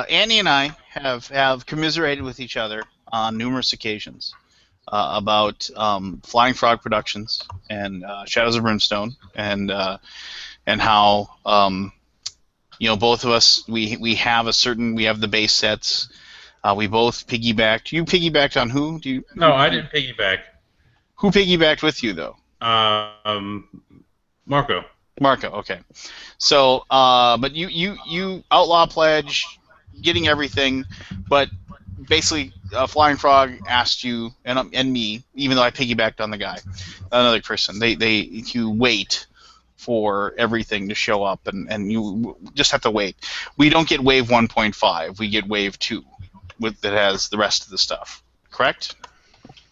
Annie and I have commiserated with each other on numerous occasions about Flying Frog Productions and Shadows of Brimstone and how both of us we have the base sets. We both piggybacked. You piggybacked on who? No, I didn't piggyback. Who piggybacked with you though? Marco. Marco, okay. So, but you Outlaw Pledge, getting everything, but basically Flying Frog asked you and me, even though I piggybacked on the guy, another person, you wait for everything to show up, and you just have to wait. We don't get Wave 1.5, we get Wave 2, that has the rest of the stuff, correct?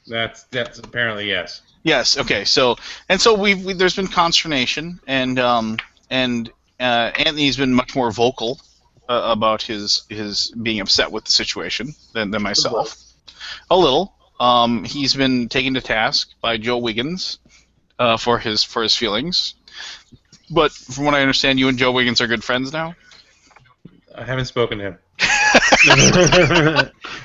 That's apparently yes. Yes. Okay. So there's been consternation, and Anthony's been much more vocal about his being upset with the situation than myself. A little. He's been taken to task by Joe Wiggins for his feelings. But from what I understand, you and Joe Wiggins are good friends now. I haven't spoken to him.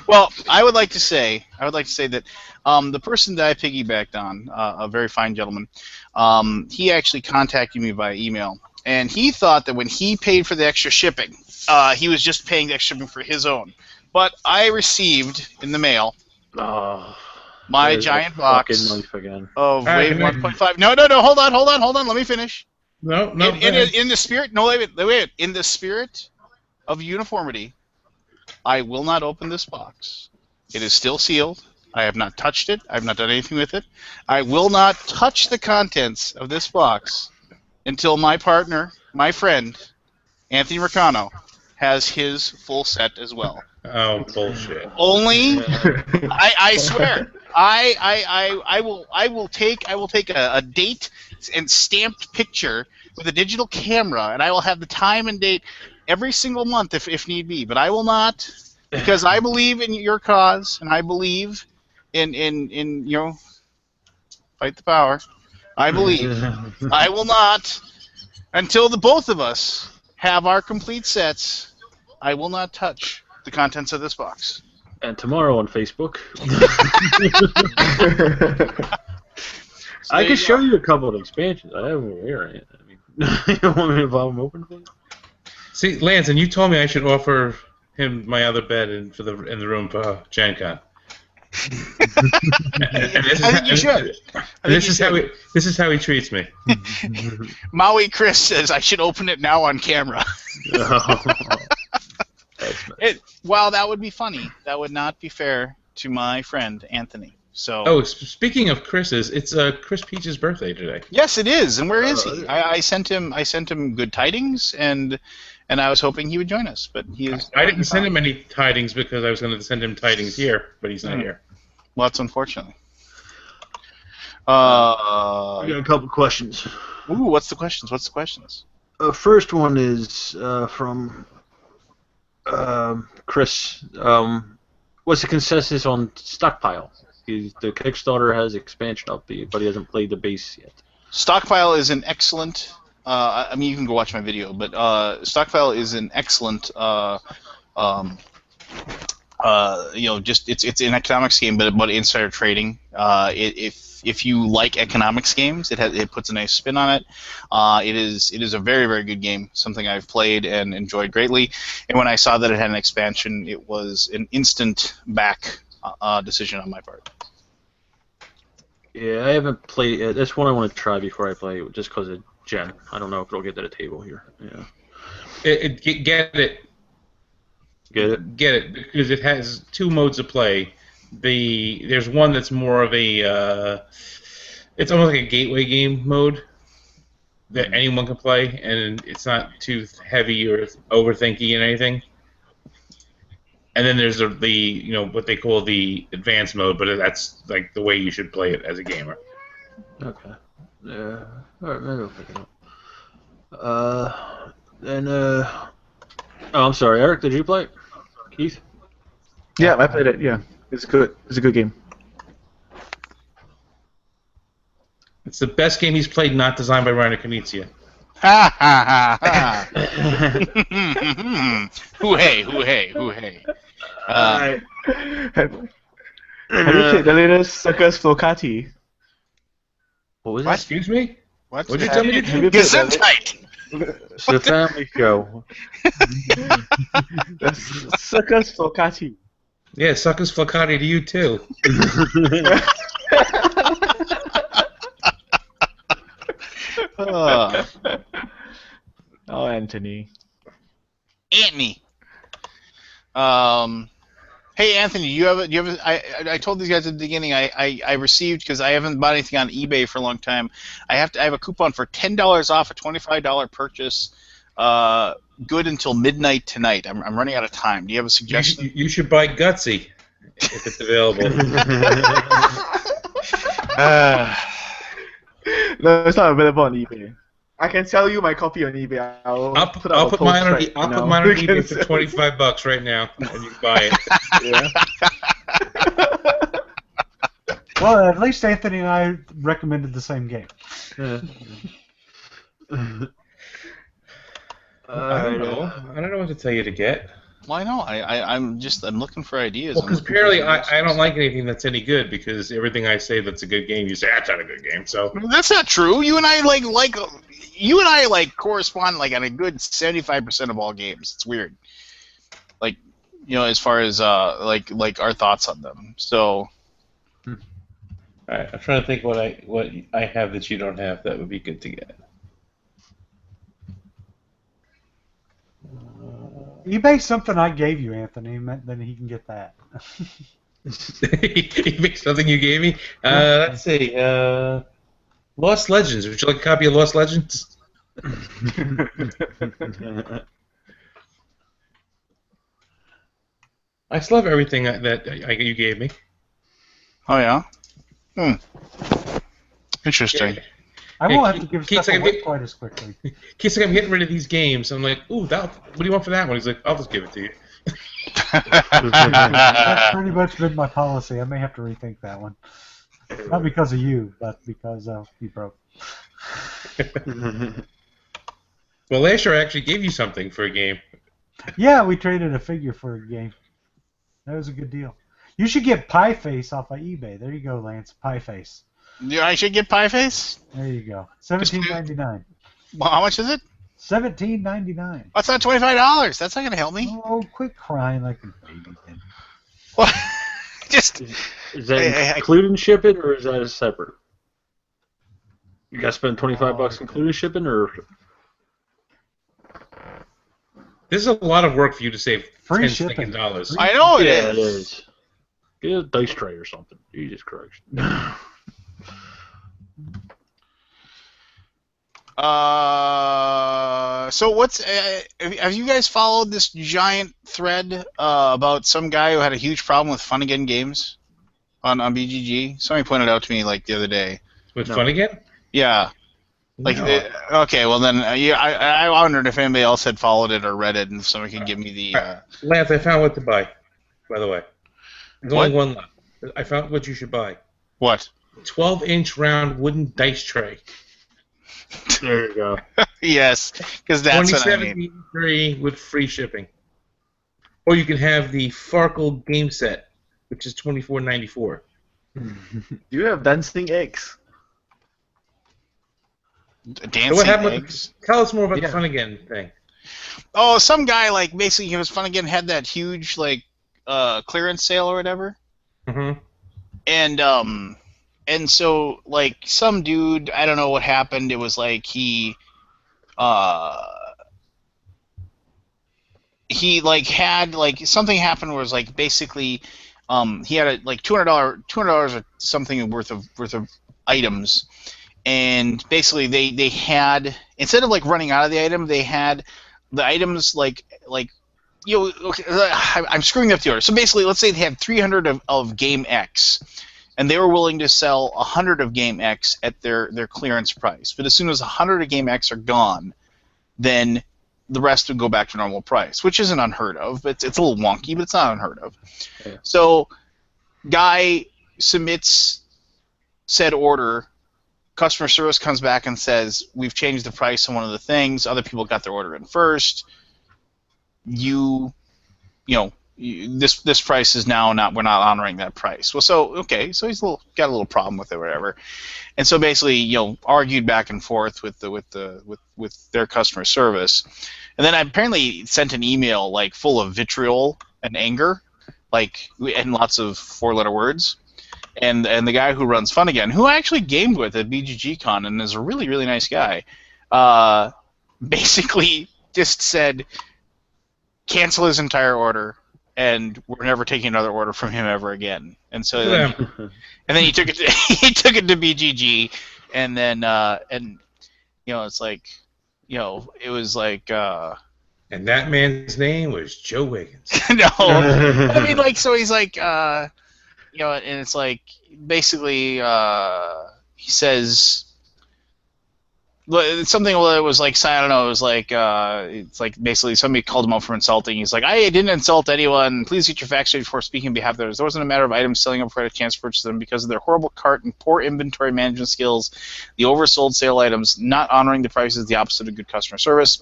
Well, I would like to say that the person that I piggybacked on, a very fine gentleman, he actually contacted me via email, and he thought that when he paid for the extra shipping, he was just paying the extra shipping for his own. But I received in the mail my giant box of Wave 1.5. No, hold on, let me finish. No. In the spirit, no, wait. In the spirit of uniformity, I will not open this box. It is still sealed. I have not touched it. I have not done anything with it. I will not touch the contents of this box until my partner, my friend, Anthony Mercano, has his full set as well. Oh, bullshit. Only, I swear, I will take a date and stamped picture with a digital camera, and I will have the time and date every single month if need be. But I will not, because I believe in your cause, and I believe in fight the power. I believe. I will not, until the both of us have our complete sets, I will not touch the contents of this box. And tomorrow on Facebook, I can show you a couple of expansions. I have them here. I mean, you want me to buy them open for you? See, Lance, and you told me I should offer him my other bed in the room for Gen Con. I think you should. This is how he treats me. Maui Chris says I should open it now on camera. Well, that would be funny. That would not be fair to my friend Anthony. So. Oh, speaking of Chris's, it's Chris Peach's birthday today. Yes, it is. And where is he? I sent him good tidings, and I was hoping he would join us, but he is. I didn't send him any tidings because I was going to send him tidings here, but he's not here. Well, that's unfortunate. I got a couple questions. Ooh, what's the questions? First one is from Chris. What's the consensus on Stockpile? The Kickstarter has expansion up, but he hasn't played the base yet. Stockpile is an excellent. I mean, you can go watch my video, but Stockpile is an excellent. Just it's an economics game, but about insider trading. If you like economics games, it puts a nice spin on it. It is a very, very good game. Something I've played and enjoyed greatly. And when I saw that it had an expansion, it was an instant back decision on my part. Yeah, I haven't played it. That's one I want to try before I play it, just because of Jen. I don't know if it'll get to the table here. Yeah. Get it. Get it? Get it, because it has two modes of play. There's one that's more of a... it's almost like a gateway game mode that anyone can play, and it's not too heavy or overthinky and anything. And then there's the what they call the advanced mode, but that's like the way you should play it as a gamer. Okay. Yeah. All right, maybe I'll pick it up. Oh, I'm sorry, Eric. Did you play it? Keith? Yeah, I played it. Yeah, it's good. It's a good game. It's the best game he's played, not designed by Reiner Knizia. Ha ha ha ha! Hoo-hey! Have you played the latest Circus Flocati? What was What? that? Excuse me? What? What'd you tell me to do? Gesundheit! It's the family show. Circus Flocati. Yeah, suckers Flocati to you too. Oh, Anthony. Anthony. Hey Anthony, do you have I told these guys at the beginning I received, because I haven't bought anything on eBay for a long time. I have a coupon for $10 off a $25 purchase. Good until midnight tonight. I'm running out of time. Do you have a suggestion? You should buy Gutsy if it's available. No, it's not available on eBay. I can sell you my copy on eBay. I'll put mine on eBay for $25 right now, and you can buy it. Yeah. Well, at least Anthony and I recommended the same game. I don't know what to tell you to get. Well, I know. I'm looking for ideas. Well, because apparently I don't like anything that's any good, because everything I say that's a good game, you say that's not a good game. So that's not true. You and I correspond like on a good 75% of all games. It's weird. Like, as far as like our thoughts on them. So. All right, I'm trying to think what I have that you don't have that would be good to get. eBay something I gave you, Anthony, then he can get that. eBay something you gave me? Let's see. Lost Legends. Would you like a copy of Lost Legends? I still have everything that you gave me. Oh, yeah? Interesting. Yeah. I won't have to give stuff away quite as quickly. Keith's like, I'm getting rid of these games. I'm like, ooh, what do you want for that one? He's like, I'll just give it to you. That's pretty much been my policy. I may have to rethink that one. Not because of you, but because you broke. Well, last year I actually gave you something for a game. Yeah, we traded a figure for a game. That was a good deal. You should get Pie Face off of eBay. There you go, Lance. Pie Face. Yeah, I should get Pie Face? There you go. $17.99. Well, how much is it? $17.99. That's not $25. That's not going to help me. Oh, quit crying like a baby then. What? Just is that including shipping, or is that a separate? You got to spend $25 including shipping, or this is a lot of work for you to save Free $10 shipping. dollars. I know it It is. is. Get a dice tray or something. Jesus Christ. So what's have you guys followed this giant thread about some guy who had a huge problem with Fun Again games on BGG? Somebody pointed out to me like the other day. With Fun Again? Yeah. Like No. okay, well then I wondered if anybody else had followed it or read it, and if somebody could give me the. Lance, I found what to buy. By the way, there's What? only one left. I found what you should buy. What? 12-inch round wooden dice tray. There you go. Yes, because that's what I mean. $27.83 with free shipping. Or you can have the Farkle game set, which is $24.94. Do you have dancing eggs? Dancing So what happened? eggs. Tell us more about Yeah. the Fun Again thing. Oh, some guy like basically it was Fun Again had that huge like clearance sale or whatever. Mm-hmm. And so like some dude, I don't know what happened. It was like he like had like something happened where it was like basically he had a like $200 or something worth of items, and basically they had, instead of like running out of the item, they had the items like okay, I'm screwing up the order. So basically, let's say they had 300 of game X, and they were willing to sell 100 of game X at their clearance price. But as soon as 100 of game X are gone, then the rest would go back to normal price, which isn't unheard of. It's a little wonky, but it's not unheard of. Yeah. So, guy submits said order. Customer service comes back and says, we've changed the price on one of the things. Other people got their order in first. This price is now we're not honoring that price. Well, so okay, so he's got a little problem with it, whatever, and so basically, argued back and forth with their customer service, and then I apparently sent an email like full of vitriol and anger, like and lots of 4-letter words, and the guy who runs Fun Again, who I actually gamed with at BGG Con and is a really really nice guy, basically just said, cancel his entire order, and we're never taking another order from him ever again. And so, and then he took it to BGG, and then it's like, it was like. And that man's name was Joe Wiggins. No, I mean so he's like, and it's like basically he says. Something that was like, I don't know, it was like, it's like basically somebody called him out for insulting. He's like, I didn't insult anyone. Please get your facts straight before speaking on behalf of others. There wasn't a matter of items selling up for a chance to purchase them because of their horrible cart and poor inventory management skills, the oversold sale items, not honoring the prices, the opposite of good customer service.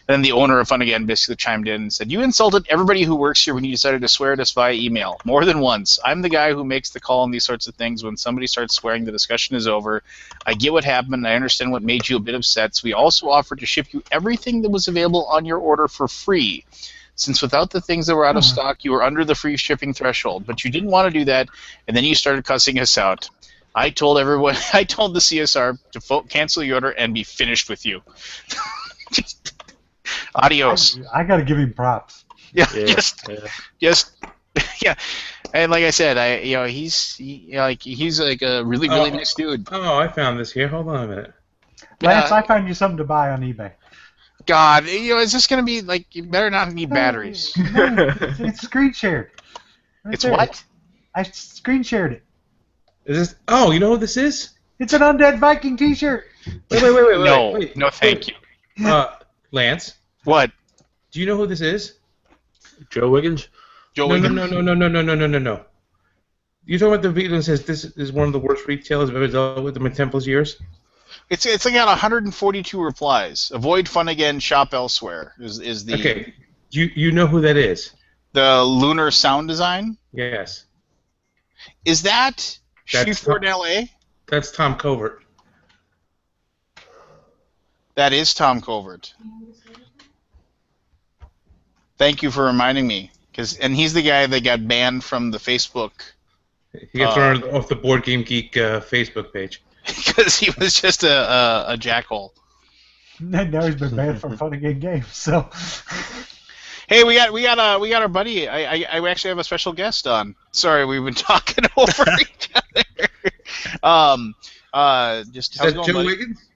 And then the owner of Fun Again basically chimed in and said, you insulted everybody who works here when you decided to swear at us via email. More than once. I'm the guy who makes the call on these sorts of things. When somebody starts swearing, the discussion is over. I get what happened. I understand what made you a bit upset. So we also offered to ship you everything that was available on your order for free. Since without the things that were out of stock, you were under the free shipping threshold. But you didn't want to do that, and then you started cussing us out. I told the CSR to cancel the order and be finished with you. Adios. I got to give him props. Yeah. And like I said, he's like a really really nice dude. Oh, I found this here. Hold on a minute. Lance, I found you something to buy on eBay. God, is this gonna be like, you better not need batteries? No, it's screen shared. Right It's there. what? I screen shared it. Is this? Oh, you know what this is? It's an Undead Viking T-shirt. Wait. No, thank you. Lance, What? do you know who this is? Joe Wiggins? Joe No. Wiggins? No. You talking about the video that says this is one of the worst retailers I've ever dealt with in my 10+ years? It's like got 142 replies. Avoid Fun Again, shop elsewhere. Is the Okay. You know who that is? The Lunar Sound Design? Yes. Is that Shreveport, LA? That's Tom Covert. That is Tom Covert. Thank you for reminding me, and he's the guy that got banned from the Facebook He got thrown off the Board Game Geek Facebook page because he was just a jackhole. Now he's been banned from Fun Again Games. So, hey, we got our buddy. I actually have a special guest on. Sorry, we've been talking over each other. Just is that Joe buddy? Wiggins?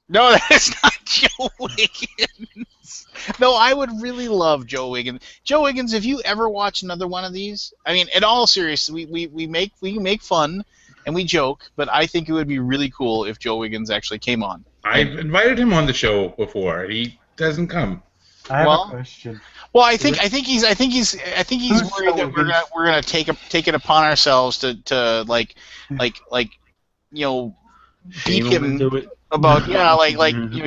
No, that is not Joe Wiggins. No, I would really love Joe Wiggins. Joe Wiggins, if you ever watch another one of these, I mean, in all seriousness, we make fun and we joke, but I think it would be really cool if Joe Wiggins actually came on. I've invited him on the show before. He doesn't come. I have a question. Well, I think he's worried that we're gonna take it upon ourselves to like beat him about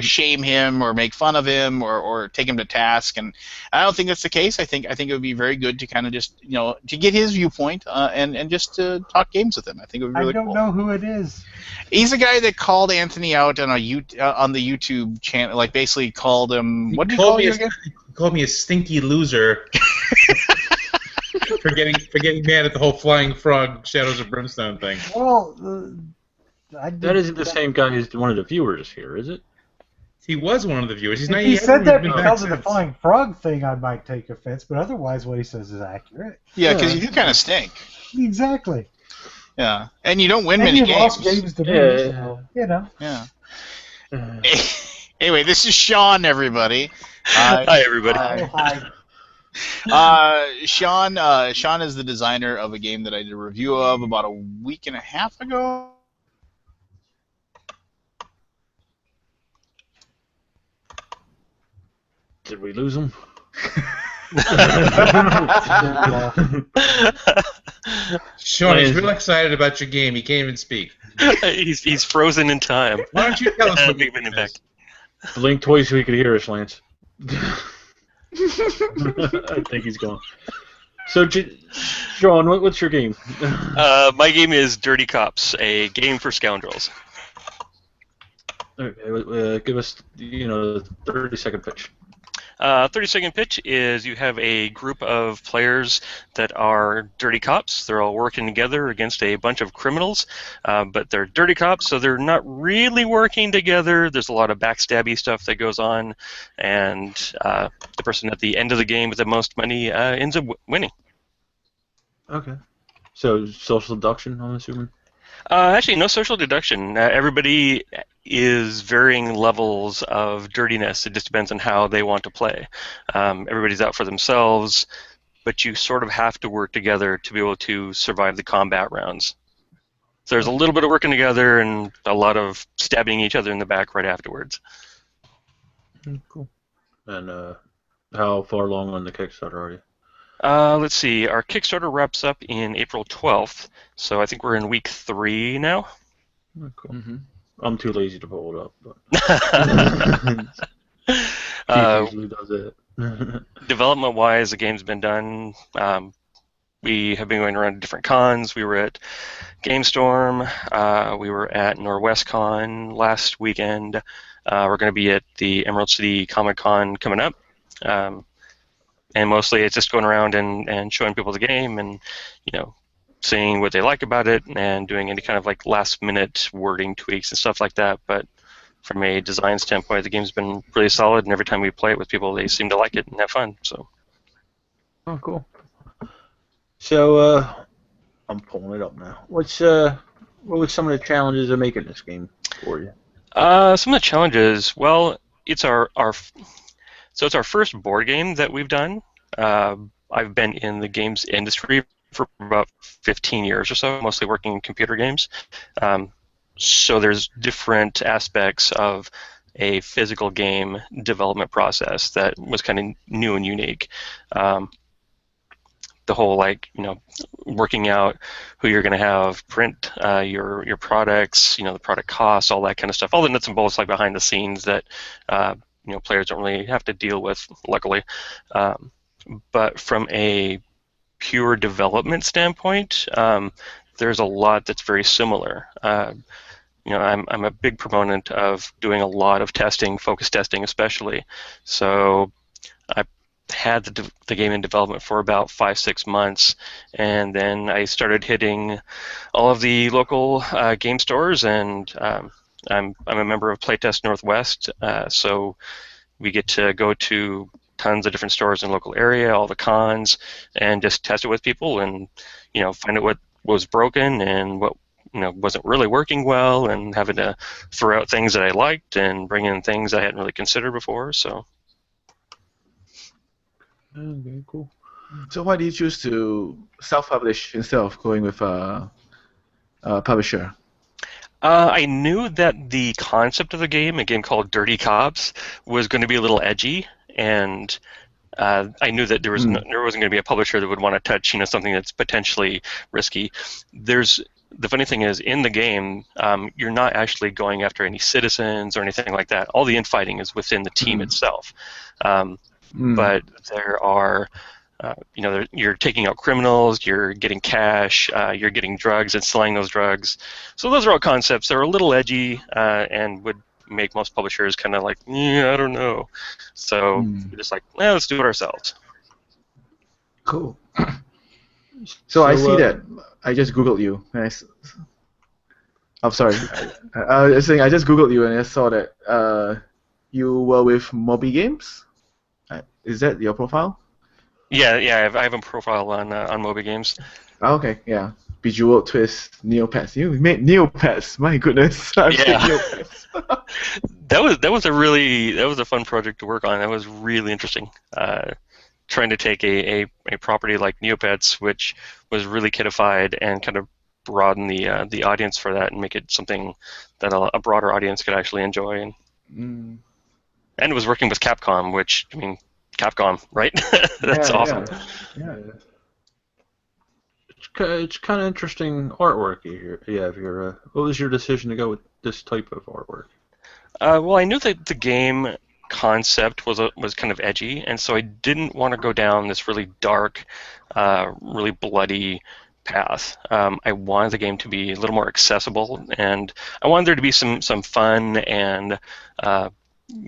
shame him or make fun of him or take him to task, and I don't think that's the case. I think it would be very good to kind of just to get his viewpoint and just to talk games with him. I think it would be really cool. I don't know who it is. He's the guy that called Anthony out on on the YouTube channel, like basically called him. What did he call you again? He called me a stinky loser for getting mad at the whole flying frog Shadows of Brimstone thing. Well. That isn't the same guy as one of the viewers here, is it? He was one of the viewers. If he said that because of the flying frog thing, I might take offense, but otherwise what he says is accurate. Yeah, because you do kind of stink. Exactly. Yeah, and you don't win many games. Lost games to me, so, Yeah. Anyway, this is Sean, everybody. Hi, everybody. Hi. Sean is the designer of a game that I did a review of about a week and a half ago. Did we lose him? Sean, he's real excited about your game. He can't even speak. He's frozen in time. Why don't you tell us what you've been back? Blink twice so he could hear us, Lance. I think he's gone. So, Sean, what's your game? My game is Dirty Cops, a game for scoundrels. Okay, give us, the 30-second pitch. 30-second pitch is you have a group of players that are dirty cops. They're all working together against a bunch of criminals, but they're dirty cops, so they're not really working together. There's a lot of backstabby stuff that goes on, and the person at the end of the game with the most money ends up winning. Okay. So, social deduction, I'm assuming? Actually, no social deduction. Everybody is varying levels of dirtiness. It just depends on how they want to play. Everybody's out for themselves, but you sort of have to work together to be able to survive the combat rounds. So there's a little bit of working together and a lot of stabbing each other in the back right afterwards. Cool. And how far along on the Kickstarter are you? Let's see. Our Kickstarter wraps up in April 12th, so I think we're in week 3 now. Oh, cool. Mm-hmm. I'm too lazy to pull it up, but he usually does it. Development-wise, the game's been done. We have been going around to different cons. We were at GameStorm. We were at NorwestCon last weekend. We're going to be at the Emerald City Comic Con coming up. And mostly it's just going around and showing people the game and, seeing what they like about it and doing any kind of like last-minute wording tweaks and stuff like that. But from a design standpoint, the game's been really solid, and every time we play it with people, they seem to like it and have fun. So. Oh, cool. So, I'm pulling it up now. What was some of the challenges of making this game for you? Some of the challenges, well, it's our first board game that we've done. I've been in the games industry for about 15 years or so, mostly working in computer games. So there's different aspects of a physical game development process that was kind of new and unique. The whole working out who you're going to have print your products, the product costs, all that kind of stuff, all the nuts and bolts behind the scenes that players don't really have to deal with, luckily. But from a pure development standpoint, there's a lot that's very similar. I'm a big proponent of doing a lot of testing, focus testing especially. So I had the game in development for about 5-6 months, and then I started hitting all of the local game stores, and I'm a member of Playtest Northwest, so we get to go to tons of different stores in the local area, all the cons, and just test it with people, and find out what was broken and what wasn't really working well, and having to throw out things that I liked and bring in things I hadn't really considered before. So. Okay, cool. So why did you choose to self-publish instead of going with a publisher? I knew that the concept of the game, a game called Dirty Cops, was going to be a little edgy, and I knew that there wasn't going to be a publisher that would want to touch something that's potentially risky. The funny thing is, in the game, you're not actually going after any citizens or anything like that. All the infighting is within the team itself. But there are, you're taking out criminals, you're getting cash, you're getting drugs and selling those drugs. So those are all concepts that are a little edgy and would make most publishers kind of like, I don't know. So we're just like, let's do it ourselves. Cool. So I see that I just Googled you. I'm sorry. I was saying I just Googled you and I saw that you were with Moby Games. Is that your profile? Yeah, I have a profile on Moby Games. Oh, okay, yeah. Bejeweled Twist, Neopets. You made Neopets. My goodness. Neopets. that was a fun project to work on. That was really interesting. Trying to take a property like Neopets, which was really kidified, and kind of broaden the audience for that and make it something that a broader audience could actually enjoy. And it was working with Capcom, which, I mean, Capcom, right? That's awesome. Yeah. It's kind of interesting artwork here. Yeah, what was your decision to go with this type of artwork? Well, I knew that the game concept was kind of edgy, and so I didn't want to go down this really dark, really bloody path. I wanted the game to be a little more accessible, and I wanted there to be some fun and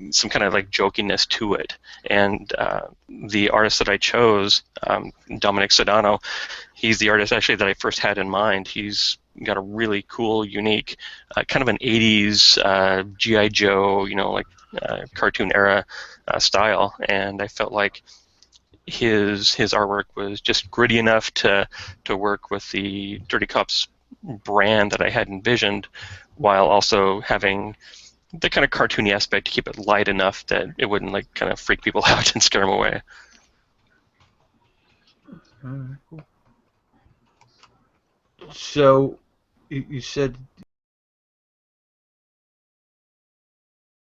some kind of like jokiness to it. And the artist that I chose, Dominic Sedano, he's the artist actually that I first had in mind. He's got a really cool, unique, kind of an 80s G.I. Joe, cartoon era style. And I felt like his artwork was just gritty enough to work with the Dirty Cops brand that I had envisioned, while also having the kind of cartoony aspect to keep it light enough that it wouldn't like kind of freak people out and scare them away. Cool. So you said